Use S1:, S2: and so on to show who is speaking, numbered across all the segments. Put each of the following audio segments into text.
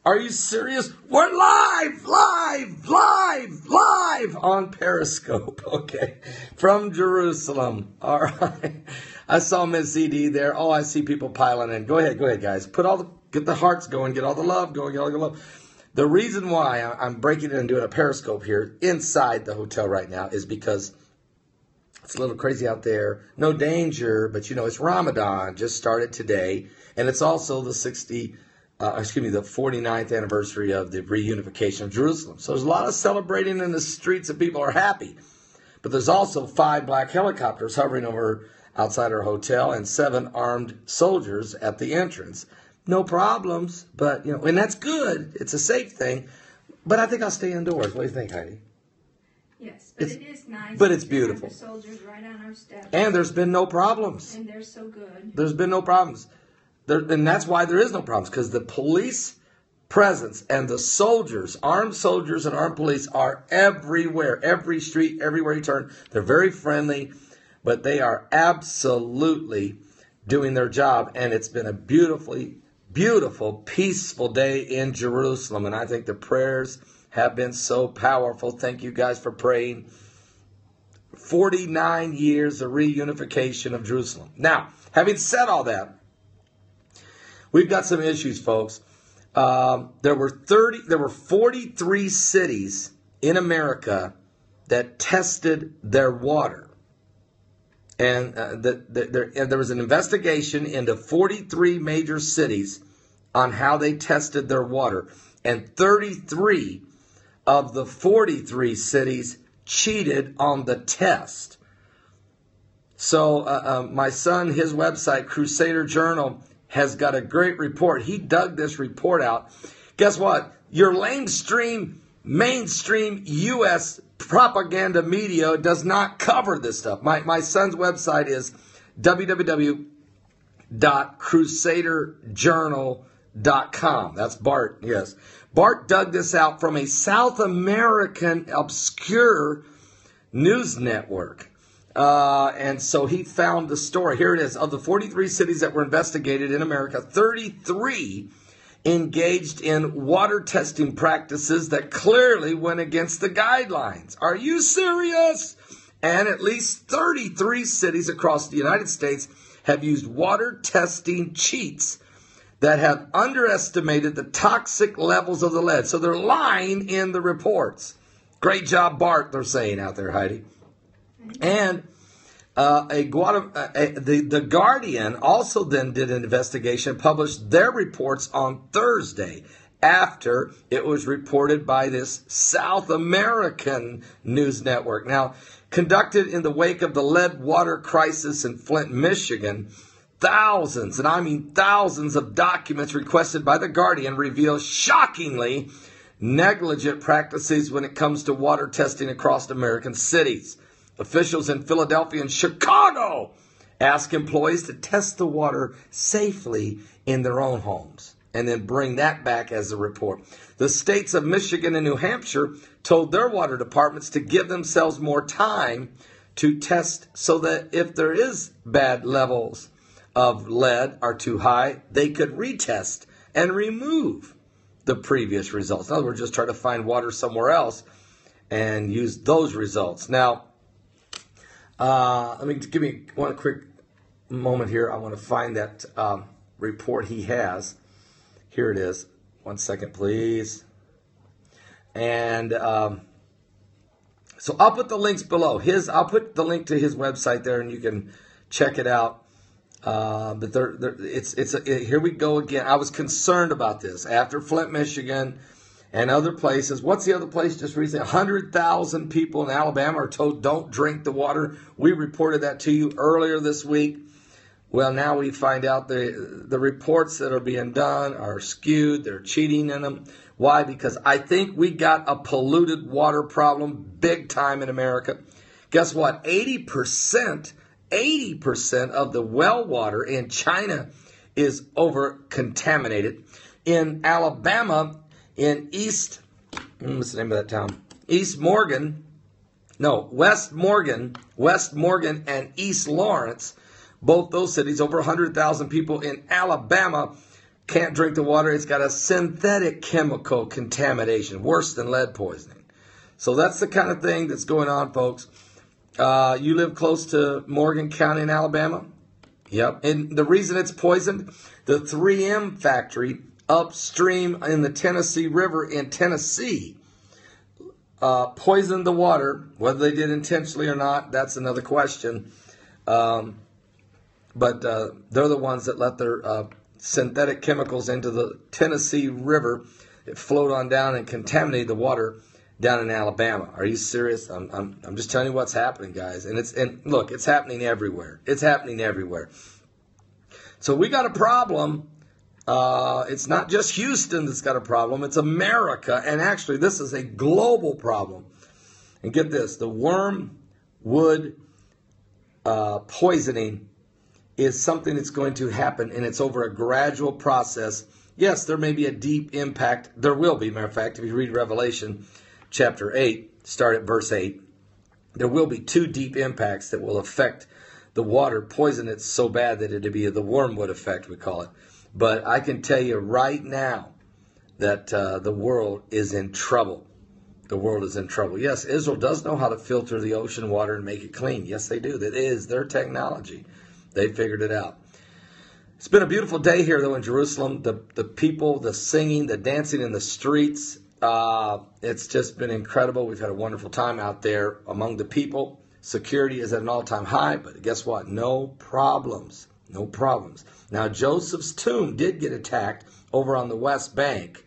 S1: Are you serious? We're live on Periscope. Okay, from Jerusalem. All right. I saw Miss CD there. Oh, I see people piling in. Go ahead, guys. Get the hearts going. Get all the love going. Get all the love. The reason why I'm breaking it and doing a Periscope here inside the hotel right now is because it's a little crazy out there. No danger, but it's Ramadan. Just started today, and it's also the 49th anniversary of the reunification of Jerusalem. So there's a lot of celebrating in the streets and people are happy. But there's also 5 black helicopters hovering over outside our hotel and 7 armed soldiers at the entrance. No problems, but, and that's good. It's a safe thing. But I think I'll stay indoors. What do you think, Heidi?
S2: Yes, but it is nice.
S1: But it's beautiful.
S2: The soldiers right on our steps.
S1: And there's been no problems.
S2: And they're so good.
S1: There's been no problems. And that's why there is no problems, because the police presence and the soldiers, armed soldiers and armed police are everywhere, every street, everywhere you turn. They're very friendly, but they are absolutely doing their job. And it's been a beautiful, peaceful day in Jerusalem. And I think the prayers have been so powerful. Thank you guys for praying. 49 years of reunification of Jerusalem. Now, having said all that, we've got some issues, folks. There were 43 cities in America that tested their water. And there was an investigation into 43 major cities on how they tested their water. And 33 of the 43 cities cheated on the test. So my son, his website, Crusader Journal, has got a great report. He dug this report out. Guess what? Your mainstream U.S. propaganda media does not cover this stuff. My son's website is www.crusaderjournal.com. That's Bart, yes. Bart dug this out from a South American obscure news network. And so he found the story. Here it is. Of the 43 cities that were investigated in America, 33 engaged in water testing practices that clearly went against the guidelines. Are you serious? And at least 33 cities across the United States have used water testing cheats that have underestimated the toxic levels of the lead. So they're lying in the reports. Great job, Bart, they're saying out there, Heidi. And the Guardian also then did an investigation, published their reports on Thursday after it was reported by this South American news network. Now, conducted in the wake of the lead water crisis in Flint, Michigan, thousands, and I mean thousands of documents requested by the Guardian reveal shockingly negligent practices when it comes to water testing across American cities. Officials in Philadelphia and Chicago ask employees to test the water safely in their own homes and then bring that back as a report. The states of Michigan and New Hampshire told their water departments to give themselves more time to test so that if there is bad levels of lead are too high, they could retest and remove the previous results. In other words, just try to find water somewhere else and use those results. Now, give me one quick moment here. I want to find that report he has. Here it is. 1 second, please. And so I'll put the links below. I'll put the link to his website there, and you can check it out. But here we go again. I was concerned about this after Flint, Michigan, and other places. What's the other place just recently? 100,000 people in Alabama are told don't drink the water. We reported that to you earlier this week. Well, now we find out the reports that are being done are skewed. They're cheating in them. Why? Because I think we got a polluted water problem big time in America. Guess what? 80% of the well water in China is over-contaminated. In Alabama, in what's the name of that town? West Morgan and East Lawrence, both those cities, over 100,000 people in Alabama, can't drink the water. It's got a synthetic chemical contamination, worse than lead poisoning. So that's the kind of thing that's going on, folks. You live close to Morgan County in Alabama? Yep. And the reason it's poisoned, the 3M factory upstream in the Tennessee River in Tennessee poisoned the water. Whether they did intentionally or not, that's another question. But they're the ones that let their synthetic chemicals into the Tennessee River. It flowed on down and contaminated the water down in Alabama. Are you serious? I'm just telling you what's happening, guys. And look, it's happening everywhere. It's happening everywhere. So we got a problem. It's not just Houston that's got a problem. It's America. And actually, this is a global problem. And get this, the wormwood poisoning is something that's going to happen, and it's over a gradual process. Yes, there may be a deep impact. There will be, matter of fact, if you read Revelation chapter 8, start at verse 8, there will be 2 deep impacts that will affect the water, poison it so bad that it'll be the wormwood effect, we call it. But I can tell you right now that the world is in trouble. The world is in trouble. Yes, Israel does know how to filter the ocean water and make it clean. Yes, they do. That is their technology. They figured it out. It's been a beautiful day here, though, in Jerusalem. The people, the singing, the dancing in the streets. It's just been incredible. We've had a wonderful time out there among the people. Security is at an all-time high, but guess what? No problems. No problems. Now, Joseph's tomb did get attacked over on the West Bank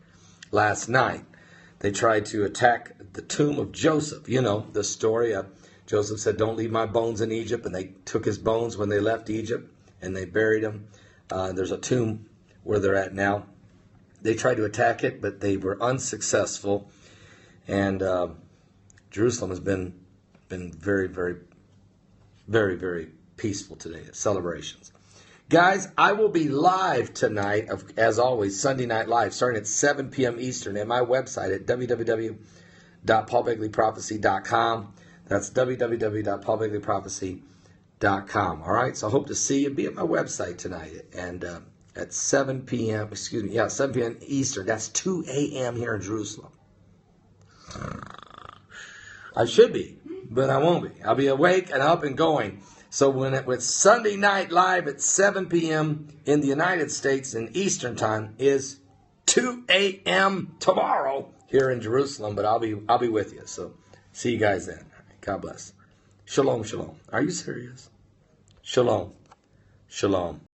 S1: last night. They tried to attack the tomb of Joseph. You know, the story of Joseph said, "Don't leave my bones in Egypt." And they took his bones when they left Egypt, and they buried him. There's a tomb where they're at now. They tried to attack it, but they were unsuccessful. And Jerusalem has been very, very, very, very peaceful today. Celebrations. Guys, I will be live tonight, as always, Sunday Night Live, starting at 7 p.m. Eastern at my website at www.paulbegleyprophecy.com. That's www.paulbegleyprophecy.com. All right, so I hope to see you. Be at my website tonight and at 7 p.m. 7 p.m. Eastern. That's 2 a.m. here in Jerusalem. I should be, but I won't be. I'll be awake and up and going. So when it's Sunday Night Live at 7 p.m. in the United States in Eastern Time is 2 a.m. tomorrow here in Jerusalem. But I'll be with you. So see you guys then. God bless. Shalom, shalom. Are you serious? Shalom, shalom.